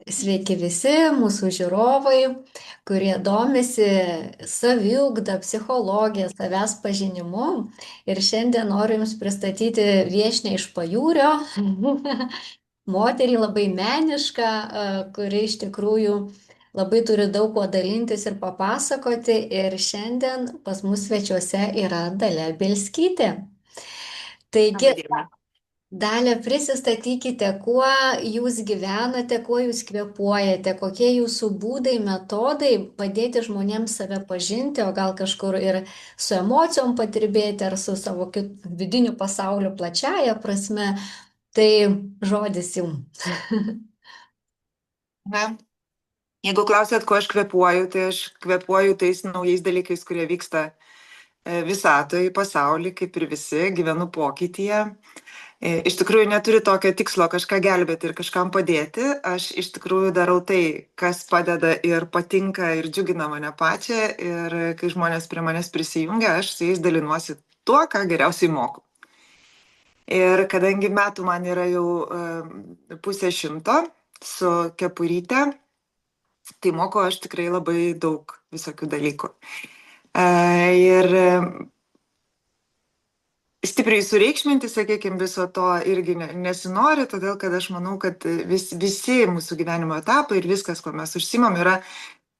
Sveiki visi mūsų žiūrovai, kurie domisi saviugda, psichologija, savęs pažinimu. Ir šiandien noriu Jums pristatyti viešnią iš pajūrio, moterį labai menišką, kuri iš tikrųjų labai turi daug kuo dalintis ir papasakoti. Ir šiandien pas mus svečiuose yra Dalia Bielskytė. Taigi, Labą dieną. Dalia, prisistatykite, kuo jūs gyvenate, kuo jūs kvėpuojate, kokie jūsų būdai, metodai padėti žmonėms save pažinti, o gal kažkur ir su emocijom patirbėti, ar su savo vidiniu pasauliu plačiaja prasme. Tai žodis jums. Na, jeigu klausėt, kuo aš kvėpuoju, tai aš kvėpuoju tais naujais dalykais, kurie vyksta visatoje, pasaulyje, kaip ir visi, gyvenu pokytyje. Iš tikrųjų neturiu tokio tikslo kažką gelbėti ir kažkam padėti. Aš iš tikrųjų darau tai, kas padeda ir patinka ir džiugina mane pačią. Ir kai žmonės prie manęs prisijungia, aš su jais dalinuosi tuo, ką geriausiai moku. Ir kadangi metų man yra jau pusė šimto su kepuryte, tai moku aš tikrai labai daug visokių dalykų. Ir stipriai sureikšminti, sakykime, viso to irgi nesinori, todėl kad aš manau, kad visi mūsų gyvenimo etapai ir viskas, ko mes užsimam, yra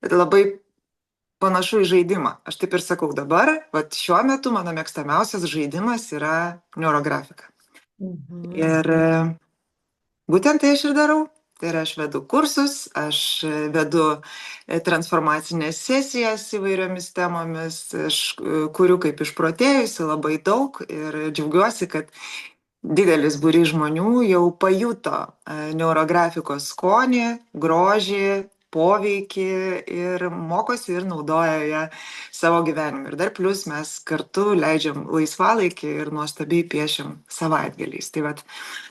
labai panašu į žaidimą. Aš taip ir sakau dabar, šiuo metu mano mėgstamiausias žaidimas yra neurografika. Mhm. Ir būtent tai aš ir darau. Tai yra, aš vedu kursus, aš vedu transformacinės sesijas įvairiomis temomis, aš kuriu kaip išprotėjusi labai daug ir džiaugiuosi, kad didelis būrys žmonių jau pajuto neurografikos skonį, grožį, poveikį ir mokosi ir naudoja ją savo gyvenime. Ir dar plus mes kartu leidžiam laisvalaikį ir nuostabiai piešiam savaitgaliais. Tai vat,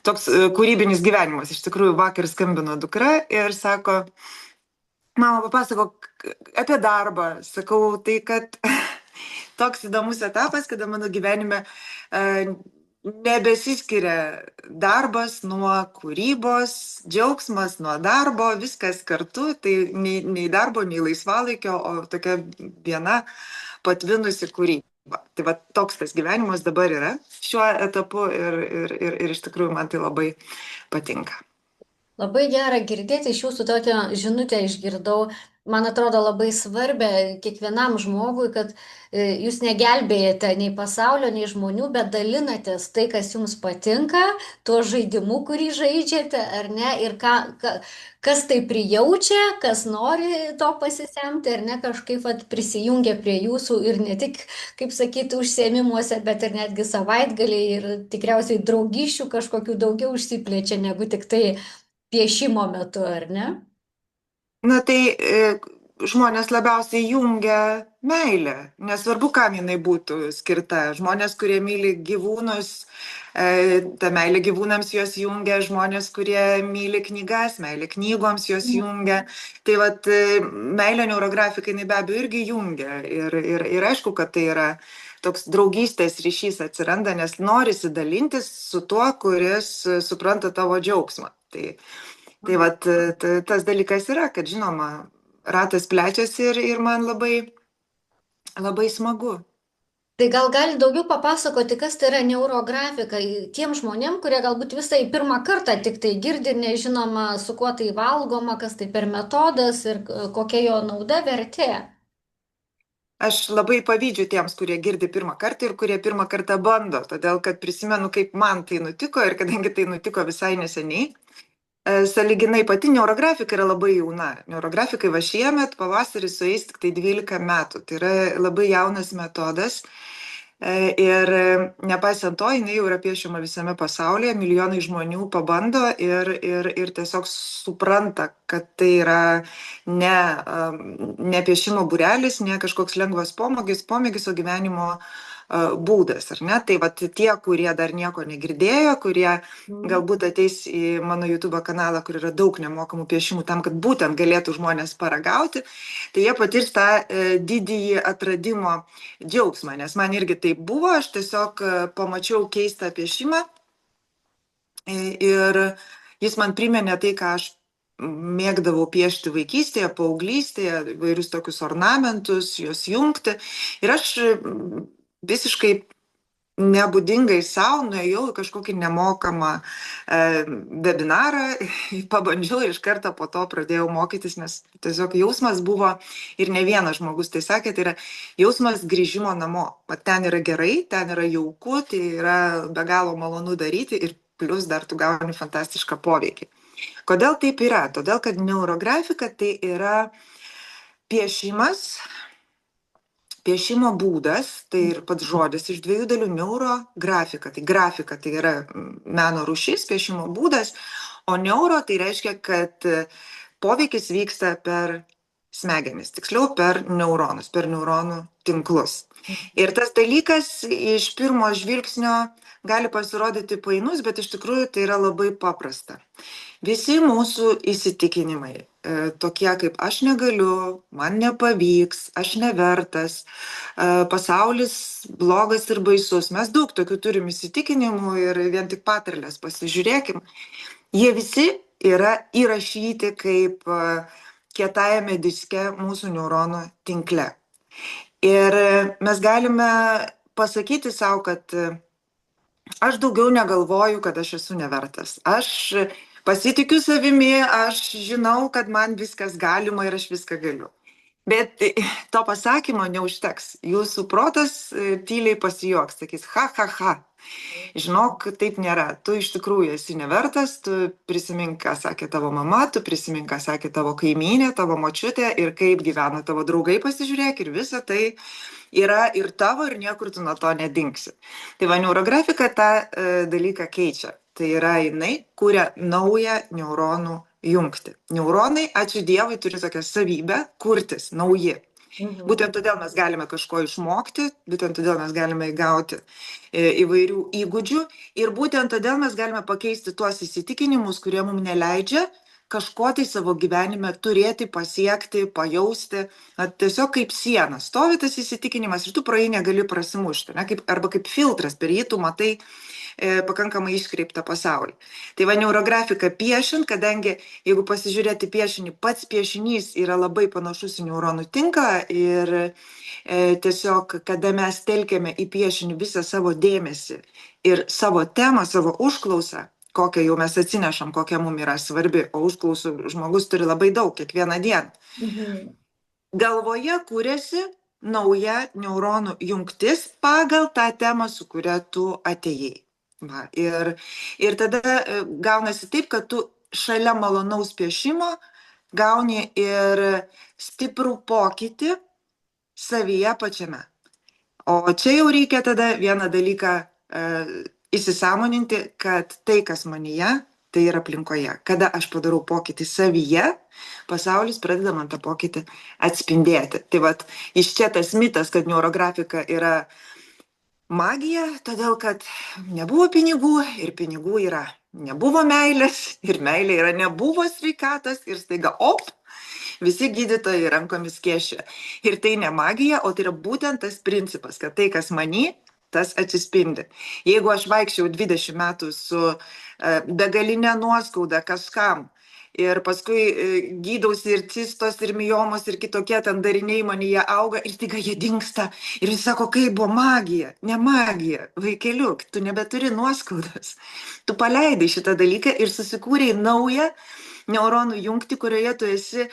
toks kūrybinis gyvenimas. Iš tikrųjų, vakar skambino dukra ir sako, mama, papasakok apie darbą. Sakau, tai kad toks įdomus etapas, kada mano gyvenime nebesiskiria darbas nuo kūrybos, džiaugsmas nuo darbo, viskas kartu, tai nei darbo, nei laisvalaikio, o tokia viena patvinusi kūryba. Tai va toks tas gyvenimas dabar yra šiuo etapu ir iš tikrųjų man tai labai patinka. Labai gera girdėti iš jūsų tokią žinutę išgirdau. Man atrodo labai svarbia kiekvienam žmogui, kad jūs negelbėjate nei pasaulio, nei žmonių, bet dalinatės tai, kas jums patinka, tuo žaidimu, kurį žaidžiate, ar ne, ir kas tai prijaučia, kas nori to pasisemti, ar ne, kažkaip vat, prisijungia prie jūsų ir ne tik, kaip sakyti, užsiemimuose, bet ir netgi savaitgaliai ir tikriausiai draugyšių kažkokių daugiau užsiplečia negu tik tai piešimo metu, ar ne? Na tai žmonės labiausiai jungia meilė, nesvarbu, kam jinai būtų skirta. Žmonės, kurie myli gyvūnus, ta meilė gyvūnams juos jungia, žmonės, kurie myli knygas, meilė knygoms juos jungia. Tai vat meilė neurografikai jinai be abejo irgi jungia. Ir aišku, kad tai yra toks draugystės ryšys atsiranda, nes norisi dalintis su tuo, kuris supranta tavo džiaugsmą. Tai vat tas dalykas yra, kad žinoma, ratas plečiasi ir man labai, labai smagu. Tai gal gali daugiau papasakoti, kas tai yra neurografika tiem žmonėm, kurie galbūt visai pirmą kartą tik tai girdi ir nežinoma, su kuo tai valgoma, kas tai per metodas ir kokia jo nauda, vertė. Aš labai pavydžiu tiems, kurie girdi pirmą kartą ir kurie pirmą kartą bando, todėl kad prisimenu, kaip man tai nutiko ir kadangi tai nutiko visai neseniai, sąlyginai pati neurografika yra labai jauna. Neurografikai va šiemet pavasarį sueis tik tai 12 metų. Tai yra labai jaunas metodas. Ir nepaisant to, jinai jau yra piešiama visame pasaulyje, milijonai žmonių pabando ir tiesiog supranta, kad tai yra ne piešimo būrelis, ne kažkoks lengvas pomėgis, o gyvenimo būdas, ar ne? Tai vat tie, kurie dar nieko negirdėjo, kurie Mhm. galbūt ateis į mano YouTube kanalą, kur yra daug nemokamų piešimų tam, kad būtent galėtų žmonės paragauti, tai jie patirs tą didįjį atradimo džiaugsmą, nes man irgi taip buvo, aš tiesiog pamačiau keistą piešimą ir jis man priminė tai, ką aš mėgdavau piešti vaikystėje, paauglystėje, įvairius tokius ornamentus, juos jungti. Ir aš visiškai nebūdingai savo nuėjau į kažkokį nemokamą webinarą, pabandžiau ir iš karto po to pradėjau mokytis, nes tiesiog jausmas buvo, ir ne vienas žmogus tai sakė, tai yra jausmas grįžimo namo. O ten yra gerai, ten yra jauku, tai yra be galo malonu daryti ir plus dar tu gauni fantastišką poveikį. Kodėl taip yra? Todėl, kad neurografika tai yra piešimas, piešimo būdas, tai ir pats žodis iš dviejų dalių - neurografika. Tai grafika tai yra meno rūšis, piešimo būdas, o neuro tai reiškia, kad poveikis vyksta per smegenis, tiksliau per neuronus, per neuronų tinklus. Ir tas dalykas iš pirmo žvilgsnio gali pasirodyti painus, bet iš tikrųjų tai yra labai paprasta. Visi mūsų įsitikinimai, tokie kaip aš negaliu, man nepavyks, aš nevertas, pasaulis blogas ir baisus. Mes daug tokių turim įsitikinimų ir vien tik patarlės pasižiūrėkim. Jie visi yra įrašyti kaip kietajame diske mūsų neuronų tinkle. Ir mes galime pasakyti savo, kad aš daugiau negalvoju, kad aš esu nevertas. Aš pasitikiu savimi, aš žinau, kad man viskas galima ir aš viską galiu. Bet to pasakymo neužteks. Jūsų protas tyliai pasijuoks, sakys, ha, ha, ha. Žinok, taip nėra. Tu iš tikrųjų esi nevertas, tu prisimink, ką sakė tavo mama, tu prisimink, ką sakė tavo kaimynė, tavo močiutė ir kaip gyvena tavo draugai, pasižiūrėk ir visa tai yra ir tavo ir niekur tu nuo to nedingsi. Tai va, neurografika tą dalyką keičia. Tai yra jinai kuria naują neuronų jungti. Neuronai, ačiū Dievui, turi tokią savybę kurtis, nauji. Būtent todėl mes galime kažko išmokti, būtent todėl mes galime įgauti įvairių įgūdžių ir būtent todėl mes galime pakeisti tuos įsitikinimus, kurie mums neleidžia kažko tai savo gyvenime turėti, pasiekti, pajausti. Tiesiog kaip siena. Stovi tas įsitikinimas ir tu pro jį negali prasimušti. Ne? Arba kaip filtras, per jį tu matai pakankamai iškreiptą pasaulį. Tai va, neurografika piešint, kadangi jeigu pasižiūrėti piešinį, pats piešinys yra labai panašus į neuronų tinklą ir tiesiog, kada mes telkiame į piešinį visą savo dėmesį ir savo temą, savo užklausą, kokią jau mes atsinešam, kokia mums yra svarbi, o užklausų žmogus turi labai daug kiekvieną dieną. Galvoje kūrėsi nauja neuronų jungtis pagal tą temą, su kuria tu atėjai. Va, ir tada gaunasi taip, kad tu šalia malonaus piešimo gauni ir stiprų pokytį savyje pačiame. O čia jau reikia tada vieną dalyką įsisąmoninti, kad tai, kas manyje, tai yra aplinkoje. Kada aš padarau pokytį savyje, pasaulis pradeda man tą pokytį atspindėti. Tai vat, iš čia tas mitas, kad neurografika yra magija, todėl kad nebuvo pinigų ir pinigų yra. Nebuvo meilės ir meilė yra, nebuvo sveikatos ir staiga, visi gydytojai rankomis kiešia. Ir tai ne magija, o tai yra būtent tas principas, kad tai, kas many, tas atsispindi. Jeigu aš vaikščiau 20 metų su begalinė nuoskauda kažkam, ir paskui gydausi ir cistos, ir miomos, ir kitokie ten dariniai manyje auga, ir staiga jie dingsta. Ir visi sako, kaip buvo magija. Ne magija, vaikeliuk, tu nebeturi nuoskaudos. Tu paleidai šitą dalyką ir susikūrei naują neuronų jungti, kurioje tu esi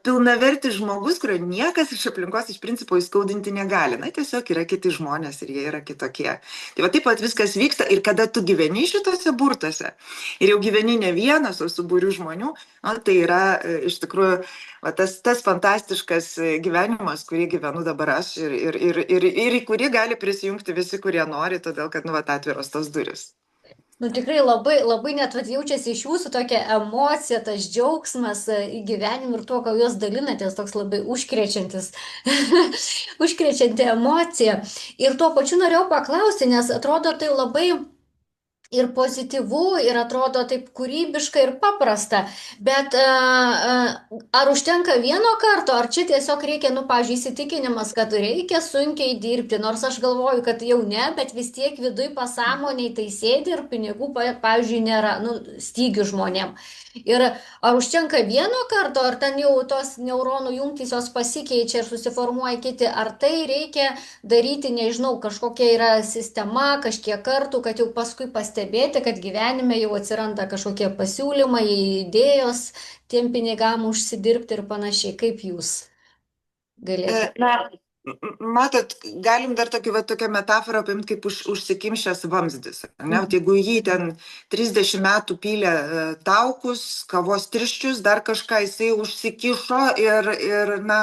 pilnavertis žmogus, kurio niekas iš aplinkos iš principo įskaudinti negali. Na, tiesiog yra kiti žmonės ir jie yra kitokie. Tai va taip pat viskas vyksta ir kada tu gyveni šitose burtose ir jau gyveni ne vienas, o su būriu žmonių, tai yra iš tikrųjų tas fantastiškas gyvenimas, kurį gyvenu dabar aš ir į kurį gali prisijungti visi, kurie nori, todėl kad atviros tos duris. Tikrai labai, labai net jaučiasi iš jūsų tokia emocija, tas džiaugsmas į gyvenimą ir tuo, ką jūs dalinatės, toks labai užkrečiantis, užkrečianti emocija. Ir tuo pačiu norėjau paklausti, nes atrodo tai labai ir pozityvu, ir atrodo taip kūrybiška ir paprasta, bet ar užtenka vieno karto, ar čia tiesiog reikia, nu, pavyzdžiui, įsitikinimas, kad reikia sunkiai dirbti, nors aš galvoju, kad jau ne, bet vis tiek viduj pasąmoniai tai sėdi ir pinigų, pavyzdžiui, nėra, nu, stygių žmonėm. Ir ar užtenka vieno karto, ar ten jau tos neuronų jungtys jos pasikeičia ir susiformuoja kiti, ar tai reikia daryti, nežinau, kažkokia yra sistema, kažkiek kartų, kad jau paskui pastebėti, kad gyvenime jau atsiranda kažkokie pasiūlymai, idėjos tiem pinigam užsidirbti ir panašiai. Kaip jūs galėtumėte? Na, matot, galim dar tokią metaforą paimti kaip užsikimšęs vamzdis. Ne? Jeigu jį ten 30 metų pylė taukus, kavos tirščius, dar kažką jisai užsikišo ir na,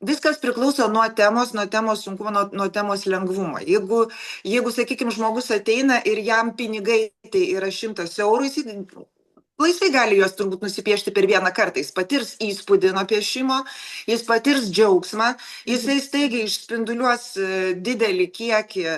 viskas priklauso nuo temos sunkumo, nuo temos lengvumo. Jeigu sakykime, žmogus ateina ir jam pinigai tai yra 100 eurų, jis laisvai gali juos turbūt nusipiešti per vieną kartą. Jis patirs įspūdį nuo piešimo, jis patirs džiaugsmą, jisai staigiai išspinduliuos didelį kiekį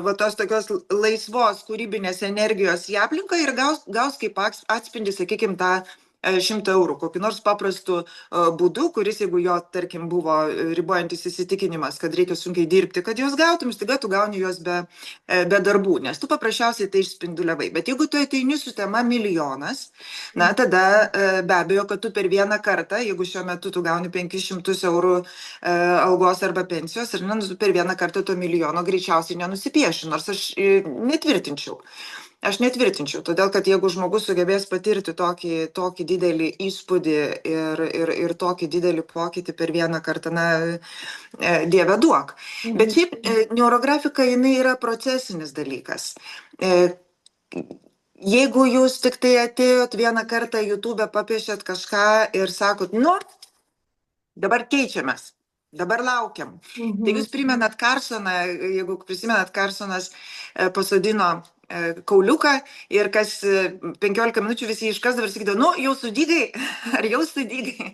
va tos tokios laisvos kūrybinės energijos į aplinką ir gaus kaip atspindį, sakykime, tą 100 eurų, kokiu nors paprastu būdu, kuris, jeigu jo, tarkim, buvo ribojantis įsitikinimas, kad reikia sunkiai dirbti, kad juos gautum, staiga tu gauni juos be darbų, nes tu paprasčiausiai tai išspinduliavai. Bet jeigu tu ateini su tema milijonas, na, tada be abejo, kad tu per vieną kartą, jeigu šiuo metu tu gauni 500 eurų algos arba pensijos, ir per vieną kartą to milijono greičiausiai nenusipieši, nors aš netvirtinčiau. Todėl kad jeigu žmogus sugebės patirti tokį didelį įspūdį ir tokį didelį pokytį per vieną kartą, na, Dieve duok. Bet šiaip neurografika, jinai yra procesinis dalykas. Jeigu jūs tik tai atėjot vieną kartą YouTube papiešėt kažką ir sakot, nu, dabar keičiamės. Dabar laukiam. Tai jūs primenat Karsoną, jeigu prisimenat, Karsonas pasodino kauliuką ir kas 15 minučių visi iškasdavo ir sakydavo, nu, jau sudygai, ar jau sudygai.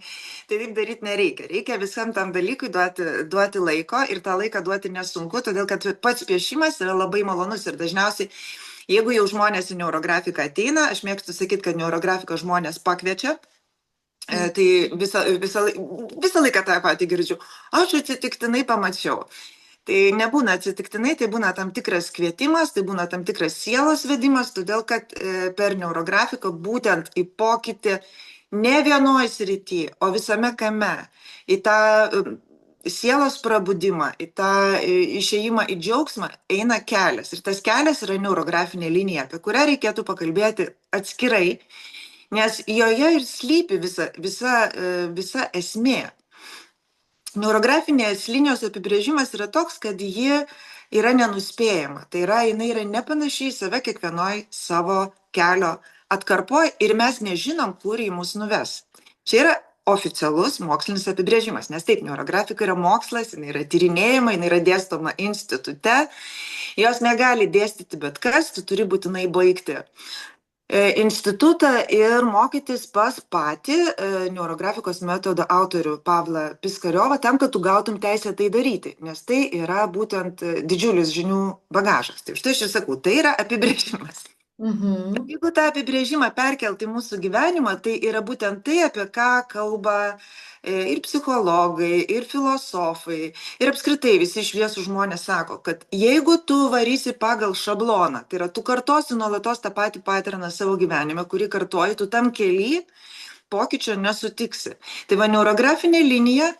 Tai taip daryti nereikia. Reikia visam tam dalykui duoti laiko ir tą laiką duoti nesunku, todėl kad pats piešimas yra labai malonus ir dažniausiai, jeigu jau žmonės į neurografiką ateina, aš mėgstu sakyti, kad neurografika žmonės pakviečia. Tai visą laiką tą patį girdžiu. Aš atsitiktinai pamačiau. Tai nebūna atsitiktinai, tai būna tam tikras kvietimas, tai būna tam tikras sielos vedimas, todėl kad per neurografiką būtent į pokytį ne vienoj srity, o visame kame, į tą sielos prabudimą, į tą išėjimą į džiaugsmą eina kelias. Ir tas kelias yra neurografinė linija, apie kurią reikėtų pakalbėti atskirai, nes joje ir slypi visa esmė. Neurografinės linijos apibrėžimas yra toks, kad ji yra nenuspėjama. Tai yra, jinai yra nepanašiai į save kiekvienoj savo kelio atkarpoj ir mes nežinom, kur jį mus nuves. Čia yra oficialus mokslinis apibrėžimas, nes taip, neurografika yra mokslas, jinai yra tyrinėjama, jinai yra dėstoma institute, jos negali dėstyti bet kas, tu turi būtinai baigti institutą ir mokytis pas patį neurografikos metodo autorių Pavlą Piskariovą tam, kad tu gautum teisę tai daryti, nes tai yra būtent didžiulis žinių bagažas. Tai štai aš ir sakau, tai yra apibrėžimas. Jeigu tą apibrėžimą perkelti į mūsų gyvenimą, tai yra būtent tai, apie ką kalba ir psichologai, ir filosofai, ir apskritai visi šviesūs žmonės sako, kad jeigu tu varysi pagal šabloną, tai yra tu kartosi nuolatos tą patį paterną savo gyvenime, kurį kartoji, tu tam kely pokyčio nesutiksi. Tai va, neurografinė linija,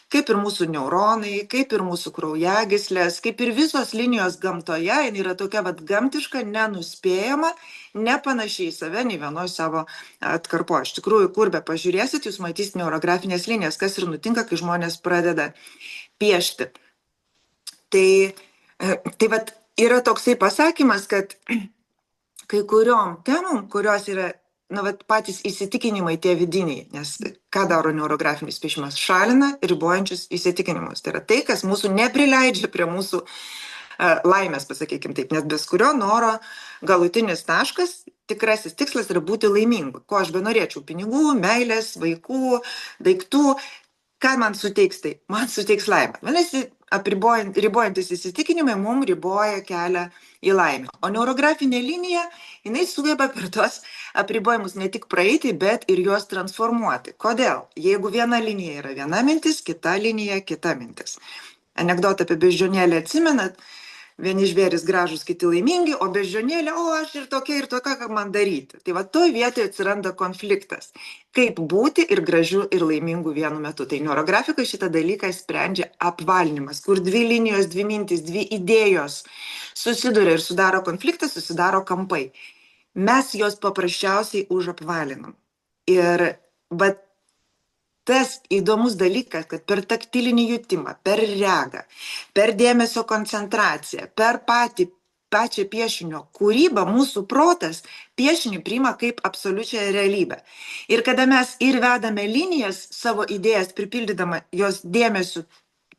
kaip ir mūsų neuronai, kaip ir mūsų kraujagyslės, kaip ir visos linijos gamtoje, jinai yra tokia gamtiška, nenuspėjama, nepanašiai į save, nei vienoj savo atkarpo. Iš tikrųjų, kur be pažiūrėsit, jūs matysite neurografinės linijas, kas ir nutinka, kai žmonės pradeda piešti. Tai vat, yra toksai pasakymas, kad kai kuriom temom, kurios yra patys įsitikinimai tie vidiniai, nes ką daro neurografinis piešimas? Šalina ribojančius įsitikinimus. Tai yra tai, kas mūsų neprileidžia prie mūsų laimės, pasakykime taip, nes bez kurio noro galutinis taškas, tikrasis tikslas yra būti laimingu. Ko aš benorėčiau? Pinigų, meilės, vaikų, daiktų. Ką man suteiks tai? Man suteiks laimę. Vadinasi, ribojantis įsitikinimai mums riboja kelią į laimę. O neurografinė linija, jinai sugeba per tos apribojimus ne tik praeiti, bet ir juos transformuoti. Kodėl? Jeigu viena linija yra viena mintis, kita linija kita mintis. Anekdotą apie beždžionėlę atsimenat? Vieni žvėrys gražus, kiti laimingi, o beždžionėlė, o aš ir tokia, ką man daryti. Tai va toj vietoje atsiranda konfliktas. Kaip būti ir gražiu, ir laimingu vienu metu. Tai neurografika šitą dalyką sprendžia apvalinimas, kur dvi linijos, dvi mintis, dvi idėjos susiduria ir sudaro konfliktą, susidaro kampai. Mes juos paprasčiausiai užapvalinam. Ir bet tas įdomus dalykas, kad per taktilinį jutimą, per regą, per dėmesio koncentraciją, per pačią piešinio kūrybą, mūsų protas piešinį priima kaip absoliučią realybę. Ir kada mes ir vedame linijas savo idėjas, pripildydama jos dėmesiu,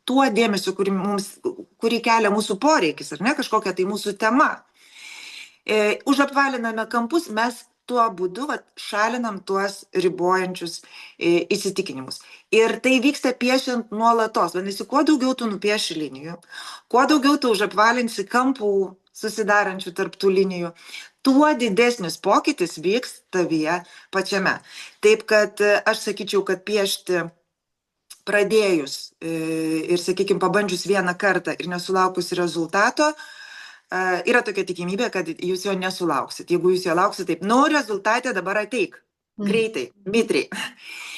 tuo dėmesiu, kurį kelia mūsų poreikis, ar ne, kažkokia tai mūsų tema, užapvaliname kampus, mes tuo būdu šalinam tuos ribojančius įsitikinimus. Ir tai vyksta piešiant nuolatos. Vadinasi, kuo daugiau tu nupieši linijų, kuo daugiau tu užapvalinsi kampų susidarančių tarp tų linijų, tuo didesnis pokytis vyks tavyje pačiame. Taip kad aš sakyčiau, kad piešti pradėjus ir, sakykime, pabandžius vieną kartą ir nesulaukus rezultato, yra tokia tikimybė, kad jūs jo nesulauksit. Jeigu jūs jo lauksit taip, rezultatė dabar ateik, greitai, mitriai.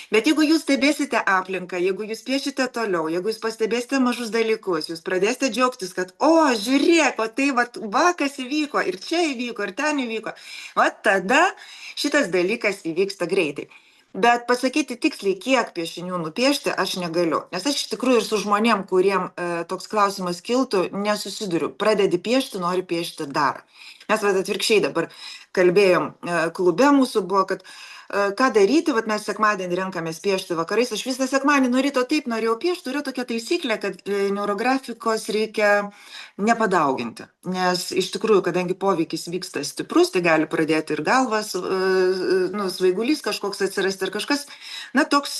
Bet jeigu jūs stebėsite aplinką, jeigu jūs piešite toliau, jeigu jūs pastebėsite mažus dalykus, jūs pradėsite džiaugtis, kad, žiūrėk, tai kas įvyko, ir čia įvyko, ir ten įvyko, tada šitas dalykas įvyksta greitai. Bet pasakyti tiksliai, kiek piešinių nupiešti, aš negaliu. Nes aš iš tikrųjų ir su žmonėm, kuriem toks klausimas kiltų, nesusiduriu. Pradedi piešti, nori piešti dar. Mes atvirkščiai dabar kalbėjom, klube mūsų buvo, kad ką daryti, mes sekmadienį renkamės piešti vakarais. Aš visą sekmadienį nuo ryto taip norėjau piešti, yra tokia taisyklė, kad neurografikos reikia nepadauginti. Nes iš tikrųjų, kadangi poveikis vyksta stiprus, tai gali pradėti ir galvas, svaigulys kažkoks atsirasti ir kažkas, toks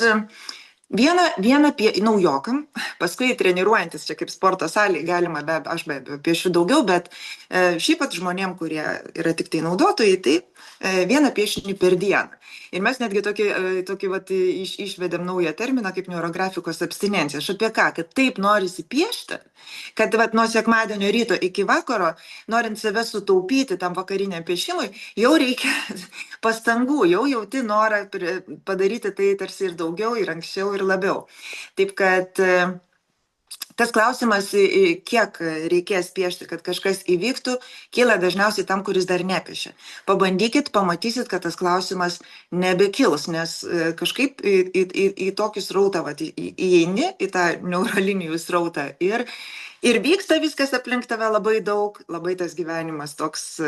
vieną naujokam, paskui treniruojantis čia kaip sporto salėje galima, aš be abejo piešiu daugiau, bet šiaip pat žmonėm, kurie yra tik tai naudotojai, tai vieną piešinį per dieną. Ir mes netgi tokį išvedėm naują terminą kaip neurografikos abstinencija. Aš apie ką? Kad taip norisi piešti, kad nuo sekmadienio ryto iki vakaro, norint save sutaupyti tam vakariniam piešimui, jau reikia pastangų, jau jauti norą padaryti tai tarsi ir daugiau, ir anksčiau, ir labiau. Taip kad tas klausimas, kiek reikės piešti, kad kažkas įvyktų, kyla dažniausiai tam, kuris dar nepiešia. Pabandykit, pamatysit, kad tas klausimas nebekils, nes kažkaip į tokį srautą įeini, į tą neurolinijų srautą ir vyksta viskas aplink tave labai daug, labai tas gyvenimas toks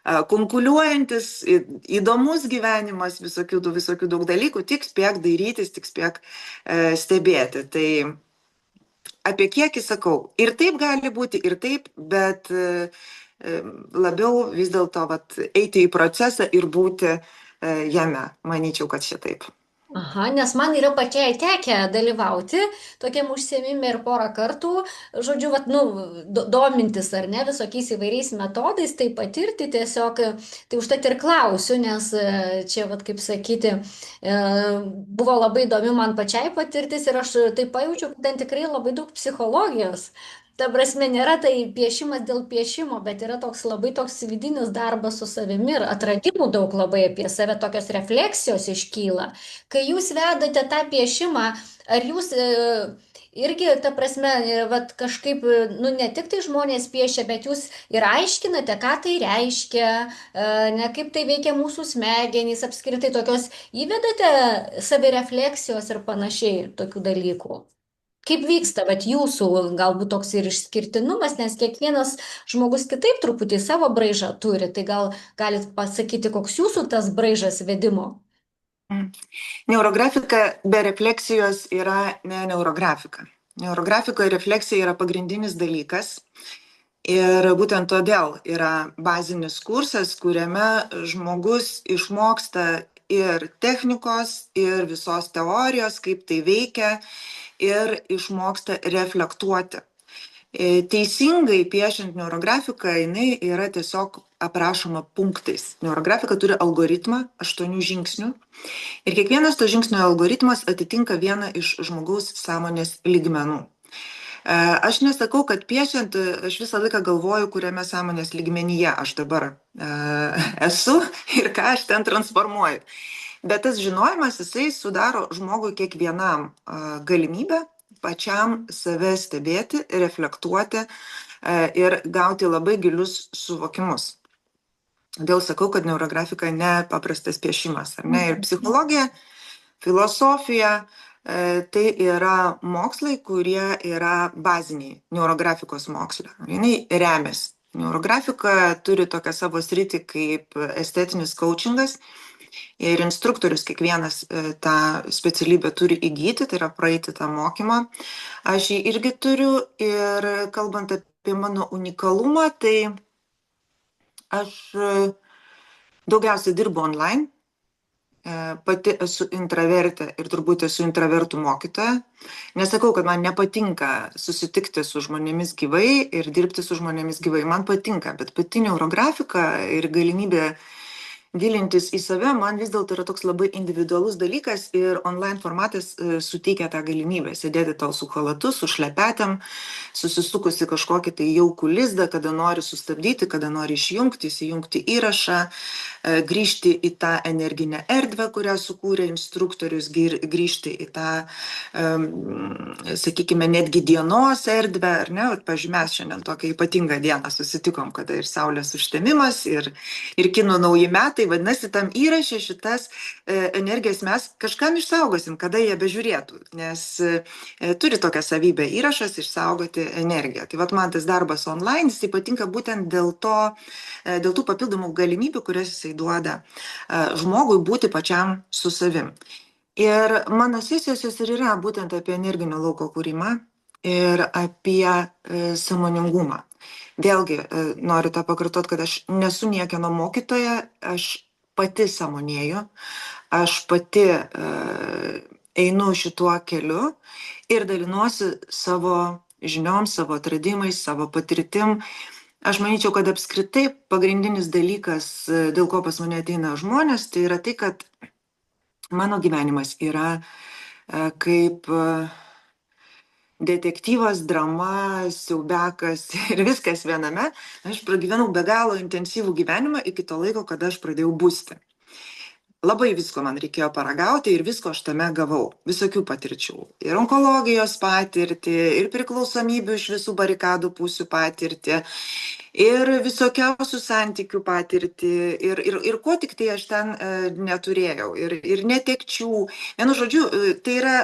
konkuliuojantis, įdomus gyvenimas, visokių daug dalykų, tik spėk dairytis, tik spėk stebėti. Tai apie kiekį sakau, ir taip gali būti, ir taip, bet labiau vis dėlto eiti į procesą ir būti jame. Manyčiau, kad šitaip. Aha, nes man yra pačiai tekę dalyvauti tokiam užsiėmime ir porą kartų, žodžiu, domintis ar ne visokiais įvairiais metodais, tai patirti tiesiog, tai užtat ir klausiu, nes čia, kaip sakyti, buvo labai įdomi man pačiai patirtis ir aš tai pajaučiu, kad ten tikrai labai daug psichologijos. Ta prasme, nėra tai piešimas dėl piešimo, bet yra toks vidinis darbas su savimi ir atradimų daug labai apie save, tokios refleksijos iškyla. Kai jūs vedate tą piešimą, ar jūs irgi, ta prasme, kažkaip, ne tik tai žmonės piešia, bet jūs ir aiškinate, ką tai reiškia, kaip tai veikia mūsų smegenys, apskritai tokios įvedate savirefleksijos ir panašiai tokių dalykų. Kaip vyksta, jūsų galbūt toks ir išskirtinumas, nes kiekvienas žmogus kitaip truputį savo braižą turi, tai gal galit pasakyti, koks jūsų tas braižas vedimo? Neurografika be refleksijos yra ne neurografika. Neurografikoje refleksija yra pagrindinis dalykas ir būtent todėl yra bazinis kursas, kuriame žmogus išmoksta ir technikos, ir visos teorijos, kaip tai veikia. ir išmoksta reflektuoti. Teisingai piešiant neurografiką, jinai yra tiesiog aprašoma punktais. Neurografika turi algoritmą 8 žingsnių ir kiekvienas to žingsnio algoritmas atitinka vieną iš žmogaus sąmonės lygmenų. Aš nesakau, kad piešiant, aš visą laiką galvoju, kuriame sąmonės lygmenyje aš dabar esu ir ką aš ten transformuoju. Bet tas žinojimas, jisai sudaro žmogui kiekvienam galimybę pačiam save stebėti, reflektuoti ir gauti labai gilius suvokimus. Todėl sakau, kad neurografika nepaprastas piešimas, ar ne? Ir psichologija, filosofija, tai yra mokslai, kurie yra baziniai neurografikos mokslai. Jinai remiasi. Neurografika turi tokią savo sritį kaip estetinis coachingas. Ir instruktorius kiekvienas tą specialybę turi įgyti, tai yra praeiti tą mokymą. Aš jį irgi turiu ir kalbant apie mano unikalumą, tai aš daugiausiai dirbu online. Pati esu intravertė ir turbūt esu intravertų mokytoja. Nesakau, kad man nepatinka susitikti su žmonėmis gyvai ir dirbti su žmonėmis gyvai. Man patinka, bet pati neurografika ir galimybė gilintis į save, man vis dėlto yra toks labai individualus dalykas ir online formatas suteikia tą galimybę sėdėti tau su chalatu, su šlepetėm, susisukusi kažkokį tai jaukų lizdą, kada nori sustabdyti, kada nori išjungti, įsijungti įrašą, grįžti į tą energinę erdvę, kurią sukūrė instruktorius, grįžti į tą, sakykime, netgi dienos erdvę, ar ne? Pavyzdžiui, mes šiandien tokią ypatingą dieną susitikom, kada ir saulės užtemimas, ir kinų nauji metai. Tai vadinasi, tam įraše šitas energijas mes kažkam išsaugosim, kada jie bežiūrėtų, nes turi tokią savybę įrašas išsaugoti energiją. Tai vat man tas darbas online, jis patinka būtent dėl tų papildomų galimybių, kurias jisai duoda žmogui būti pačiam su savim. Ir mano sesijos jos ir yra būtent apie energinio lauko kūrimą ir apie sąmoningumą. Vėlgi noriu tą pakartoti, kad aš nesu niekieno mokytoja, aš pati sąmonėju, aš pati einu šituo keliu ir dalinuosi savo žiniom, savo atradimais, savo patirtim. Aš manyčiau, kad apskritai pagrindinis dalykas, dėl ko pas mane ateina žmonės, tai yra tai, kad mano gyvenimas yra kaip detektyvas, drama, siaubekas ir viskas viename. Aš pragyvenau be galo intensyvų gyvenimą iki to laiko, kada aš pradėjau busti. Labai visko man reikėjo paragauti ir visko aš tame gavau, visokių patirčių. Ir onkologijos patirtį, ir priklausomybių iš visų barikadų pusių patirtį, ir visokiausių santykių patirtį, ir ko tik tai aš ten neturėjau, ir netekčių. Vienu žodžiu, tai yra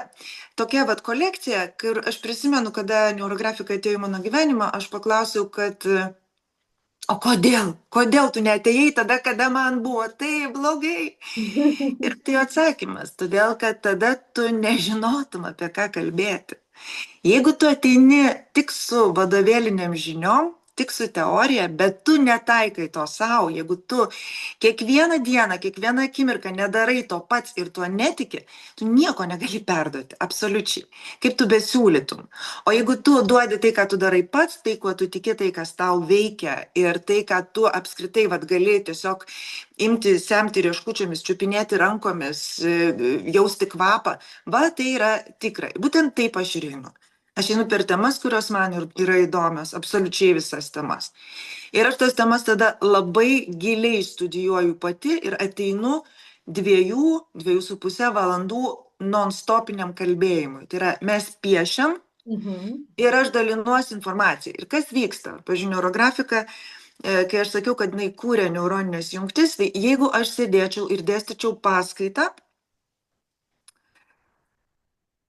tokia vat kolekcija, kur aš prisimenu, kada neurografika atėjo į mano gyvenimą, aš paklausiau, kad o kodėl tu neatėjai tada, kada man buvo taip blogai? Ir tai atsakymas, todėl kad tada tu nežinotum, apie ką kalbėti. Jeigu tu ateini tik su vadovėliniam žiniom, tik su teorija, bet tu netaikai to savo, jeigu tu kiekvieną dieną, kiekvieną akimirką nedarai to pats ir tuo netiki, tu nieko negali perduoti, absoliučiai, kaip tu besiūlytum. O jeigu tu duodi tai, ką tu darai pats, tai, kuo tu tiki, tai, kas tau veikia ir tai, ką tu apskritai gali tiesiog imti, semti rieškučiomis, čiupinėti rankomis, jausti kvapą, va, tai yra tikrai. Būtent taip aš ir einu. Aš einu per temas, kurios man yra įdomios, absoliučiai visas temas. Ir aš tas temas tada labai giliai studijuoju pati ir ateinu 2–2,5 valandų non-stopiniam kalbėjimui. Tai yra, mes piešiam ir aš dalinuosi informaciją. Ir kas vyksta? Pavyzdžiui, neurografika, kai aš sakiau, kad jinai kūrė neuroninės jungtis, tai jeigu aš sėdėčiau ir dėstyčiau paskaitą,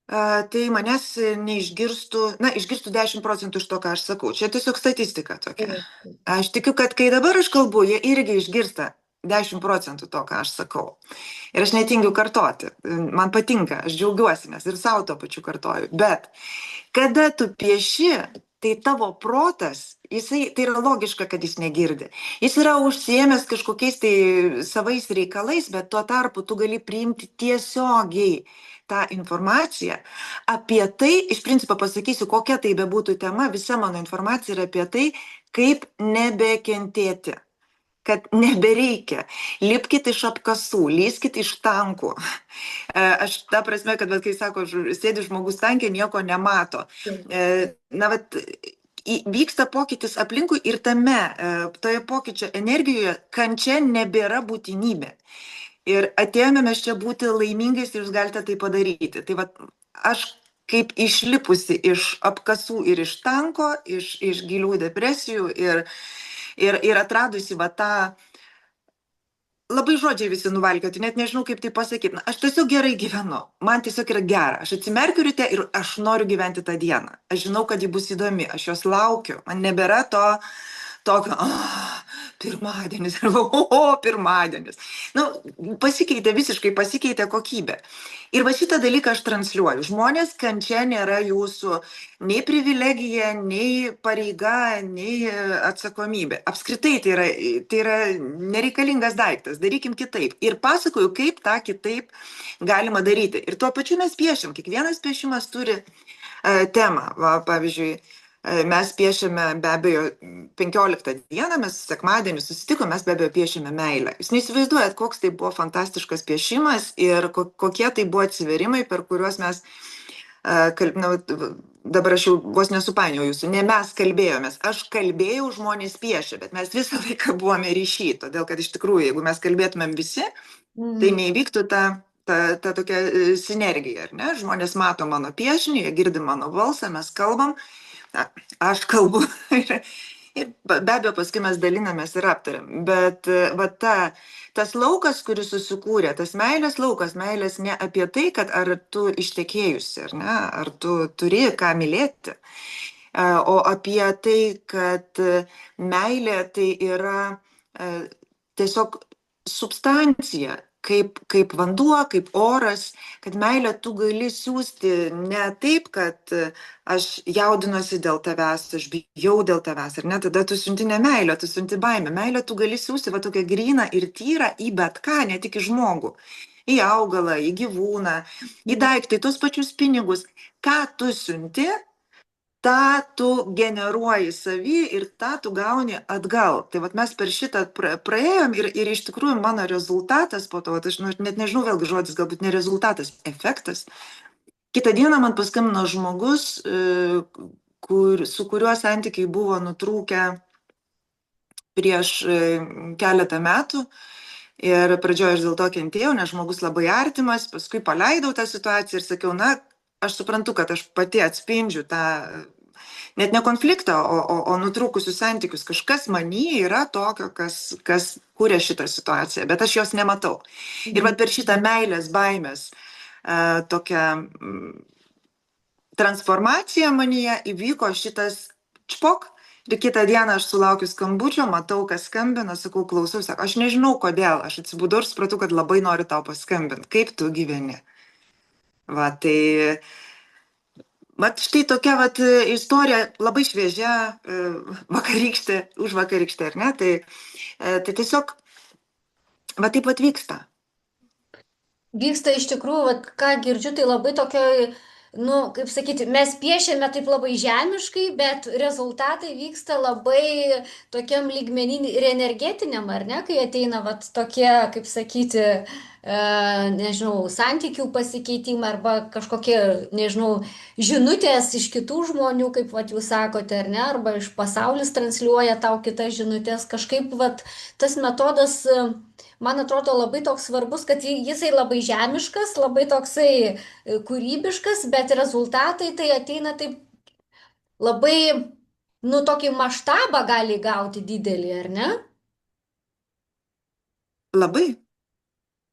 tai manęs neišgirstų, išgirstų 10% iš to, ką aš sakau. Čia tiesiog statistika tokia. Aš tikiu, kad kai dabar aš kalbu, jie irgi išgirsta 10% to, ką aš sakau. Ir aš netingiu kartoti. Man patinka, aš džiaugiuosi, nes ir savo to pačiu kartoju. Bet kada tu pieši, tai tavo protas, tai yra logiška, kad jis negirdi. Jis yra užsiėmęs kažkokiais tai savais reikalais, bet tuo tarpu tu gali priimti tiesiogiai tą informaciją apie tai, iš principo pasakysiu, kokia tai bebūtų tema, visa mano informacija yra apie tai, kaip nebekentėti, kad nebereikia. Lipkit iš apkasų, lyskit iš tankų. Aš ta prasme, kad, kai sako, sėdi žmogus tankė, nieko nemato. Na, vyksta pokytis aplinkui ir toje pokyčio energijoje kančia nebėra būtinybė. Ir atėjome mes čia būti laimingais ir jūs galite tai padaryti. Tai aš kaip išlipusi iš apkasų ir iš tanko, iš gilių depresijų ir atradusi tą, labai žodžiai visi nuvalkioti, net nežinau kaip tai pasakyti. Aš tiesiog gerai gyvenu, man tiesiog yra gera. Aš atsimerkiu ryte ir aš noriu gyventi tą dieną. Aš žinau, kad ji bus įdomi, aš jos laukiu. Man nebėra tokio, pirmadienis, pirmadienis. Pasikeitė, visiškai pasikeitė kokybė. Ir šitą dalyką aš transliuoju. Žmonės, kančia nėra jūsų nei privilegija, nei pareiga, nei atsakomybė. Apskritai tai yra nereikalingas daiktas. Darykim kitaip. Ir pasakoju, kaip tą kitaip galima daryti. Ir tuo pačiu mes piešim. Kiekvienas piešimas turi temą. Pavyzdžiui, mes piešiame be abejo 15 dieną, mes sekmadienį susitikom, mes be abejo piešiame meilę. Jūs neįsivaizduojat, koks tai buvo fantastiškas piešimas ir kokie tai buvo atsiverimai, per kuriuos mes, dabar aš jau vos nesupainioju jūsų, ne mes kalbėjomės, aš kalbėjau, žmonės piešė, bet mes visą laiką buvome ryšy, todėl kad iš tikrųjų, jeigu mes kalbėtumėm visi, tai neįvyktų ta tokia sinergija, ar ne? Žmonės mato mano piešinį, jie girdi mano balsą, mes kalbam, aš kalbu ir be abejo paskui mes dalinamės ir aptariam, bet tas laukas, kuris susikūrė, tas meilės laukas, meilės ne apie tai, kad ar tu ištekėjusi, ar ne, ar tu turi ką mylėti, o apie tai, kad meilė tai yra tiesiog substancija, kaip vanduo, kaip oras, kad meilę tu gali siūsti ne taip, kad aš jaudinuosi dėl tavęs, aš bijau dėl tavęs, ar ne, tada tu siunti ne meilę, tu siunti baimę. Meilę tu gali siūsti tokią gryną ir tyrą į bet ką, ne tik į žmogų, į augalą, į gyvūną, į daiktą, į tos pačius pinigus. Ką tu siunti, tą tu generuoji savy ir tą tu gauni atgal. Tai mes per šitą praėjom ir iš tikrųjų mano rezultatas po to, aš net nežinau, vėlgi žodis, galbūt ne rezultatas, efektas. Kitą dieną man paskambino žmogus, su kuriuo santykiai buvo nutrūkę prieš keletą metų. Ir pradžioje aš dėl to kentėjau, nes žmogus labai artimas, paskui paleidau tą situaciją ir sakiau, aš suprantu, kad aš pati atspindžiu tą net ne konfliktą, o nutrūkusius santykius. Kažkas manyje yra tokio, kas kūrė šitą situaciją, bet aš jos nematau. Ir per šitą meilės, baimės tokią transformaciją manyje įvyko šitas čpok. Ir kitą dieną aš sulaukiu skambučio, matau, kas skambina, sakau, klausau, sako, aš nežinau kodėl, aš atsibudau ir supratau, kad labai noriu tau paskambinti. Kaip tu gyveni? Tai štai tokia istorija, labai šviežia, vakarykštė, už vakarykštę, ar ne? Tai tiesiog, taip vyksta. Vyksta iš tikrųjų, ką girdžiu, tai labai tokioj, kaip sakyti, mes piešėme taip labai žemiškai, bet rezultatai vyksta labai tokiam lygmeninį ir energetiniam, ar ne, kai ateina tokie, kaip sakyti, nežinau, santykių pasikeitimai arba kažkokie, nežinau, žinutės iš kitų žmonių, kaip jūs sakote, ar ne, arba iš pasaulis transliuoja tau kitas žinutės, kažkaip tas metodas, man atrodo, labai toks svarbus, kad jisai labai žemiškas, labai toksai kūrybiškas, bet rezultatai tai ateina taip labai, tokį maštabą gali gauti didelį, ar ne?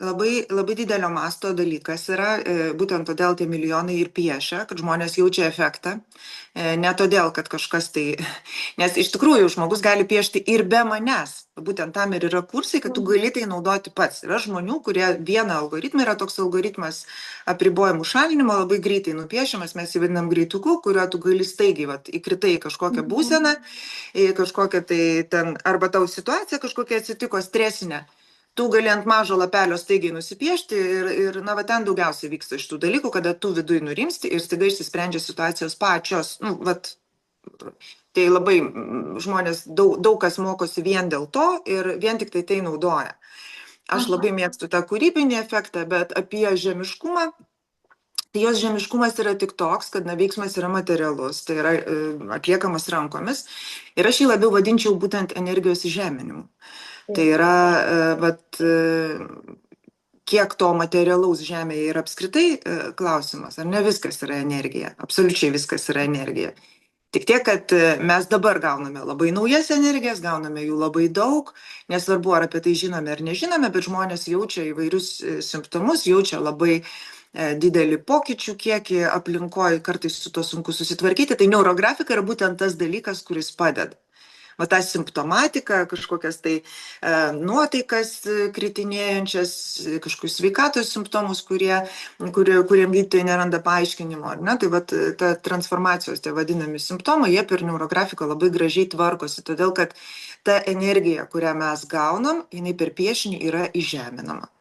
Labai didelio masto dalykas yra, būtent todėl tie milijonai ir piešia, kad žmonės jaučia efektą, ne todėl, kad kažkas tai, nes iš tikrųjų žmogus gali piešti ir be manęs, būtent tam ir yra kursai, kad tu gali tai naudoti pats. Yra žmonių, kurie vieną algoritmą, yra toks algoritmas apribojimų šalinimo, labai greitai nupiešiamas, mes jį vadinam greituku, kuriuo tu gali staigiai įkritai į kažkokią būseną, į kažkokią tai ten, arba tau situacija kažkokia atsitiko stresinė. tu gali ant mažo lapelio staigiai nusipiešti ir na, va ten daugiausiai vyksta iš tų dalykų, kada tu viduj nurimsti ir staiga išsisprendžia situacijos pačios. Nu, vat, tai labai žmonės, daug kas mokosi vien dėl to ir vien tik tai naudoja. Aš Aha. labai mėgstu tą kūrybinį efektą, bet apie žemiškumą, tai jos žemiškumas yra tik toks, kad na, veiksmas yra materialus, tai yra atliekamas rankomis ir aš jį labiau vadinčiau būtent energijos įžeminimu. Tai yra, kiek to materialaus žemėje yra apskritai klausimas, ar ne viskas yra energija, absoliučiai viskas yra energija. Tik tiek, kad mes dabar gauname labai naujas energijas, gauname jų labai daug, nesvarbu, ar apie tai žinome ar nežinome, bet žmonės jaučia įvairius simptomus, jaučia labai didelį pokyčių kiekį aplinkoje, kartais su to sunku susitvarkyti. Tai neurografika yra būtent tas dalykas, kuris padeda. Va tą simptomatiką, kažkokias tai nuotaikas kritinėjančias, kažkokius sveikatos simptomus, kuriem gydytojai neranda paaiškinimo. Ar ne? Tai va ta transformacijos, tie vadinami simptomai, jie per neurografiką labai gražiai tvarkosi, todėl kad ta energija, kurią mes gaunam, jinai per piešinį yra įžeminama.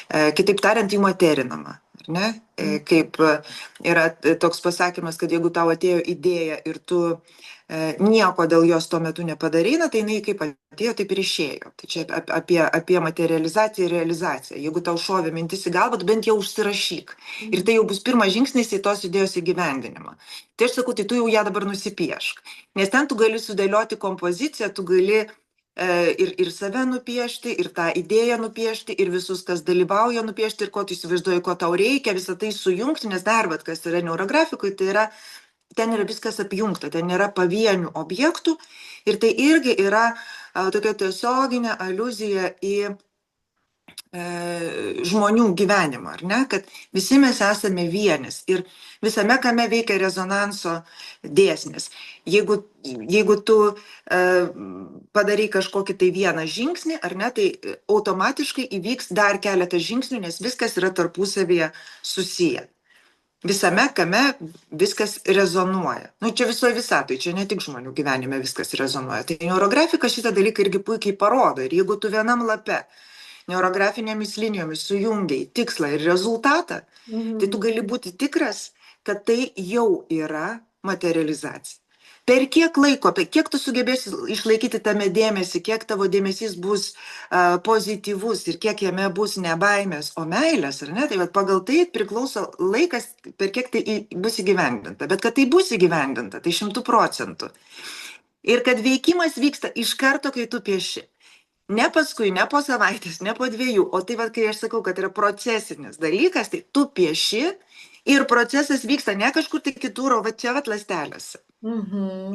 Kitaip tariant, įmaterinama. Ne? Kaip yra toks pasakymas, kad jeigu tau atėjo idėja ir tu nieko dėl jos tuo metu nepadarai, tai jinai kaip atėjo, taip ir išėjo. Tai čia apie materializaciją ir realizaciją. Jeigu tau šovė mintis į galvą, tu bent jau užsirašyk. Ir tai jau bus pirmas žingsnis į tos idėjos įgyvendinimą. Tai aš sakau, tai tu jau ją dabar nusipiešk. Nes ten tu gali sudėlioti kompoziciją, tu gali ir save nupiešti, ir tą idėją nupiešti, ir visus, kas dalyvauja nupiešti, ir ko tu įsivaizduoji, ko tau reikia, visą tai sujungti, nes dar, kas yra neurografikoje, tai yra ten yra viskas apjungta, ten nėra pavienių objektų ir tai irgi yra tokia tiesioginė aliuzija į žmonių gyvenimą, ar ne? Kad visi mes esame vienis ir visame kame veikia rezonanso dėsnis. Jeigu tu padarai kažkokį tai vieną žingsnį, ar ne, tai automatiškai įvyks dar keletą žingsnių, nes viskas yra tarpusavyje susiję. Visame kame viskas rezonuoja. Nu, čia visoje visatoje, čia ne tik žmonių gyvenime viskas rezonuoja. Tai neurografika šitą dalyką irgi puikiai parodo. Ir jeigu tu vienam lape neurografinėmis linijomis sujungiai tikslą ir rezultatą, tai tu gali būti tikras, kad tai jau yra materializacija. Per kiek laiko, kiek tu sugebėsi išlaikyti tame dėmesį, kiek tavo dėmesys bus pozityvus ir kiek jame bus ne baimės, o meilės, ar ne? Tai pagal tai priklauso laikas, per kiek tai bus įgyvendinta. Bet kad tai bus įgyvendinta, tai 100%. Ir kad veikimas vyksta iš karto, kai tu pieši. Ne paskui, ne po savaitės, ne po 2, o tai, kai aš sakau, kad yra procesinis dalykas, tai tu pieši ir procesas vyksta ne kažkur tai kitur, o čia ląstelėse.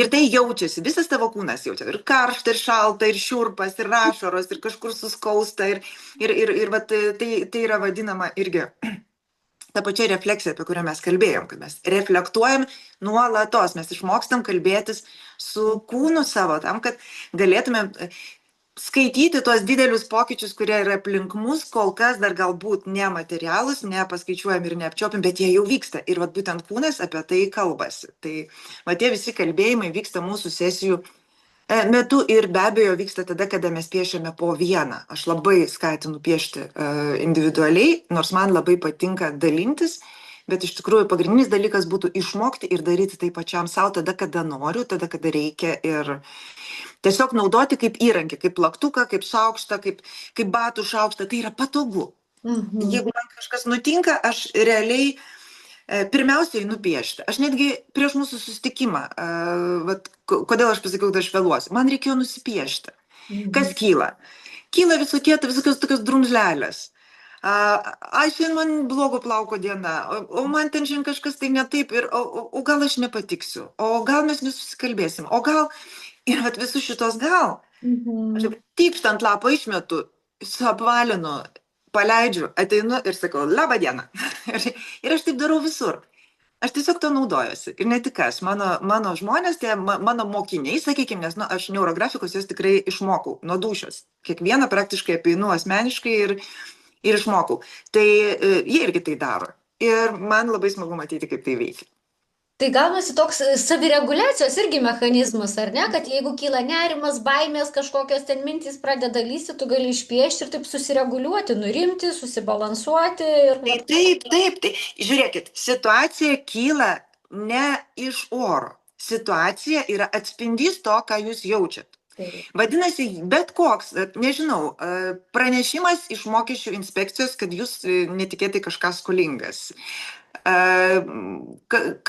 Ir tai jaučiasi, visas tavo kūnas jaučia. Ir karšta, ir šalta, ir šiurpas, ir ašaros, ir kažkur suskausta. Ir tai yra vadinama irgi ta pačia refleksija, apie kurią mes kalbėjom, kad mes reflektuojam nuolatos, mes išmokstam kalbėtis su kūnu savo, tam, kad galėtume skaityti tuos didelius pokyčius, kurie yra aplink mus, kol kas dar galbūt nematerialūs, nepaskaičiuojami ir neapčiopim, bet jie jau vyksta. Ir būtent kūnas apie tai kalbasi. Tai tie visi kalbėjimai vyksta mūsų sesijų metu ir be abejo vyksta tada, kada mes piešiame po vieną. Aš labai skatinu piešti individualiai, nors man labai patinka dalintis, bet iš tikrųjų pagrindinis dalykas būtų išmokti ir daryti tai pačiam savo tada, kada noriu, tada, kada reikia ir tiesiog naudoti kaip įrankį, kaip plaktuką, kaip šaukštą, kaip batų šaukštą. Tai yra patogu. Jeigu man kažkas nutinka, aš realiai pirmiausiai nupiešti. Aš netgi prieš mūsų susitikimą, kodėl aš pasakiau, kad aš vėluosiu, man reikėjo nusipiešti. Kas kyla? Kyla visokios tokios drumžlelės. Šiandien man blogo plauko diena, o man ten šiandien kažkas tai ne taip, o gal aš nepatiksiu, o gal mes nesusikalbėsim, o gal... Ir visus šitos gal. Aš taip ant lapo išmetu, suapvalinu, paleidžiu, ateinu ir sakau, labą dieną. Ir aš taip darau visur. Aš tiesiog to naudojuosi. Ir ne tik aš, mano žmonės, mano mokiniai, sakykime, nes aš neurografikos jos tikrai išmokau nuo dūšios. Kiekvieną praktiškai apeinu asmeniškai ir išmokau. Tai jie irgi tai daro. Ir man labai smagu matyti, kaip tai veikia. Tai gaunasi toks savireguliacijos irgi mechanizmas, ar ne? Kad jeigu kyla nerimas, baimės, kažkokios ten mintys pradeda lysti, tu gali išpiešti ir taip susireguliuoti, nurimti, susibalansuoti ir Tai vat. taip, žiūrėkit, situacija kyla ne iš oro. Situacija yra atspindys to, ką jūs jaučiat. Taip. Vadinasi, bet koks, nežinau, pranešimas iš mokesčių inspekcijos, kad jūs netikėtai kažką skolingas.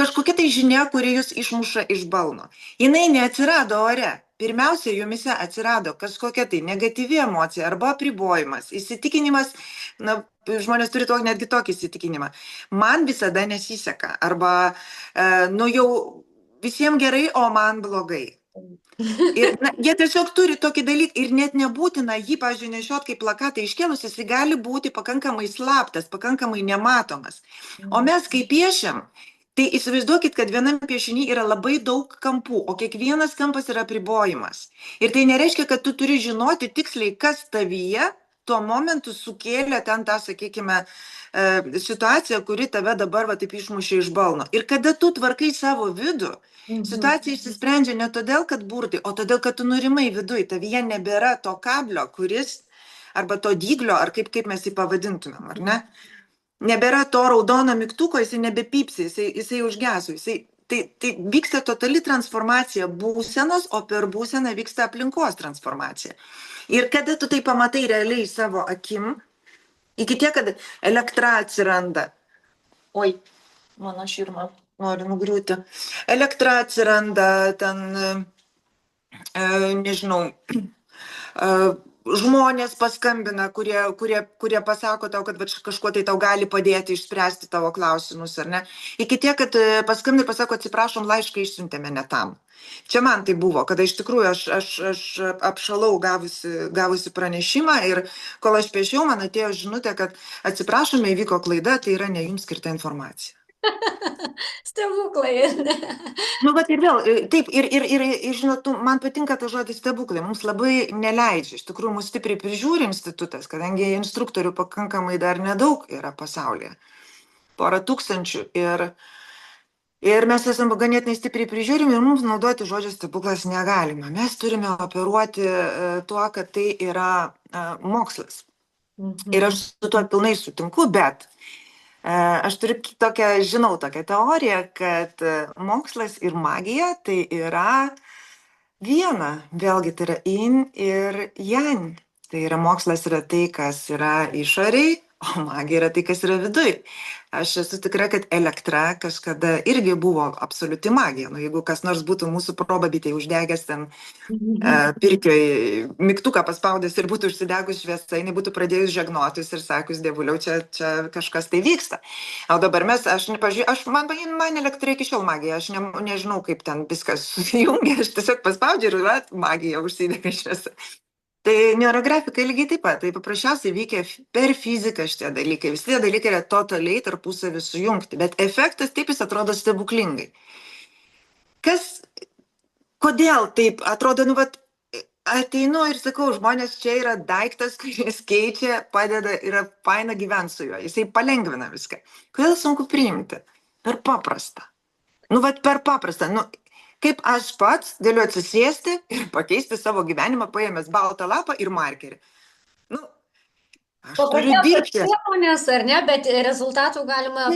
Kažkokia tai žinia, kuri jūs išmuša iš balno. Jinai neatsirado ore. Pirmiausia, jumise atsirado kažkokia tai negatyvi emocija arba apribojimas, įsitikinimas, na, žmonės turi netgi tokį įsitikinimą. Man visada nesiseka. Arba, nu jau visiems gerai, o man blogai. Ir jie tiesiog turi tokį dalyką ir net nebūtina jį, pavyzdžiui, nešiot kaip plakatą iškėlus, jis gali būti pakankamai slaptas, pakankamai nematomas. O mes kai piešiam, tai įsivaizduokit, kad vienam piešiny yra labai daug kampų, o kiekvienas kampas yra apribojimas. Ir tai nereiškia, kad tu turi žinoti tiksliai, kas tavyje tuo momentu sukėlė ten tą, sakykime, situaciją, kuri tave dabar va taip išmušė iš balno. Ir kada tu tvarkai savo vidų, situacija išsisprendžia ne todėl, kad burtai, o todėl, kad tu nurimai viduj, tavyje nebėra to kablio, kuris, arba to dyglio, ar kaip mes jį pavadintumėm, ar ne? Nebėra to raudono mygtuko, jisai nebepypsi, jisai užgeso, tai vyksta totali transformacija būsenos, o per būseną vyksta aplinkos transformacija. Ir kada tu tai pamatai realiai savo akim, iki tiek, kad elektra atsiranda. Oi, mano širma nori nugriūti. Elektra atsiranda, ten, nežinau, žmonės paskambina, kurie pasako tau, kad kažkuo tai tau gali padėti išspręsti tavo klausimus, ar ne? Iki tiek, kad paskambina ir pasako, atsiprašom, laišką išsiuntėme ne tam. Čia man tai buvo, kada iš tikrųjų aš apšalau gavusi pranešimą ir kol aš piešiau, man atėjo žinutė, kad atsiprašome, įvyko klaida, tai yra ne jums skirta informacija. Stebuklai. Nu, bet ir vėl, taip, ir žinot, man patinka tas žodis stebuklai, mums labai neleidžia, iš tikrųjų, mus stipriai prižiūri institutas, kadangi instruktorių pakankamai dar nedaug yra pasaulyje, 1000 ir mes esame ganėtinai stipriai prižiūrimi ir mums naudoti žodžio stebuklas negalima. Mes turime operuoti tuo, kad tai yra mokslas. Ir aš su tuo pilnai sutinku, bet aš žinau tokią teoriją, kad mokslas ir magija tai yra viena. Vėlgi tai yra yin ir yang. Tai yra mokslas yra tai, kas yra išoriai, o magija yra tai, kas yra viduj. Aš esu tikra, kad elektra kažkada irgi buvo absoliuti magija. Nu, jeigu kas nors būtų mūsų probabytėje uždegęs ten pirkioj mygtuką paspaudęs ir būtų užsidegus šviesa, jinai būtų pradėjus žegnotis ir sakius, dievuliau, čia kažkas tai vyksta. O dabar man elektra iki šiol magija, aš nežinau, kaip ten viskas susijungia, aš tiesiog paspaudžiu ir magija užsidega šviesa. Tai neurografika lygiai taip pat, tai paprasčiausiai veikia per fiziką šitie dalykai. Visi tie dalykai yra totaliai tarpusavį sujungti, bet efektas taip jis atrodo stebuklingai. Kodėl taip atrodo, ateinu ir sakau, žmonės čia yra daiktas, kuris keičia, padeda, yra faina gyventi su juo, jisai palengvina viską. Kodėl sunku priimti? Per paprasta. Per paprasta. Kaip aš pats galiu atsisėsti ir pakeisti savo gyvenimą, paėmęs baltą lapą ir markerį. Aš turiu dirbti. Priemonės, ar ne, bet rezultatų galima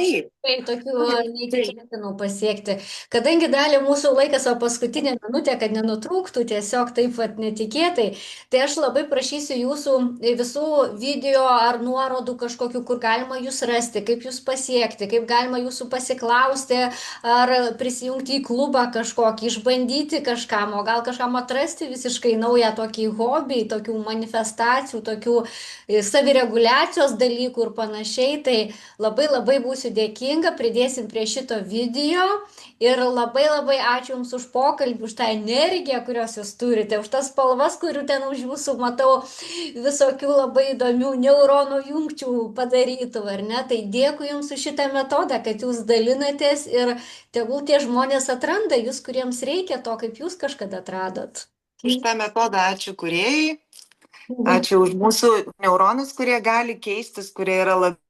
tokių neįtikėtinų pasiekti. Kadangi dalį mūsų laikas, o paskutinė minutė, kad nenutrūktų tiesiog taip netikėtai, tai aš labai prašysiu jūsų visų video ar nuorodų kažkokių, kur galima jūs rasti, kaip jūs pasiekti, kaip galima jūsų pasiklausti, ar prisijungti į klubą kažkokį, išbandyti kažkam, o gal kažkam atrasti visiškai naują tokį hobį, tokių manifestacijų, tokių savireguliacijos dalykų ir panašiai, tai labai būsiu dėkinga, pridėsim prie šito video ir labai ačiū Jums už pokalbį, už tą energiją, kurios Jūs turite, už tas spalvas, kurių ten už Jūsų matau visokių labai įdomių neuronų jungčių padarytų, ar ne? Tai dėkui Jums už šitą metodą, kad Jūs dalinatės ir tegul tie žmonės atranda Jūs, kuriems reikia to, kaip Jūs kažkada atradot. Už tą metodą ačiū kūrėjai. Ačiū už mūsų neuronus, kurie gali keistis, kurie yra labai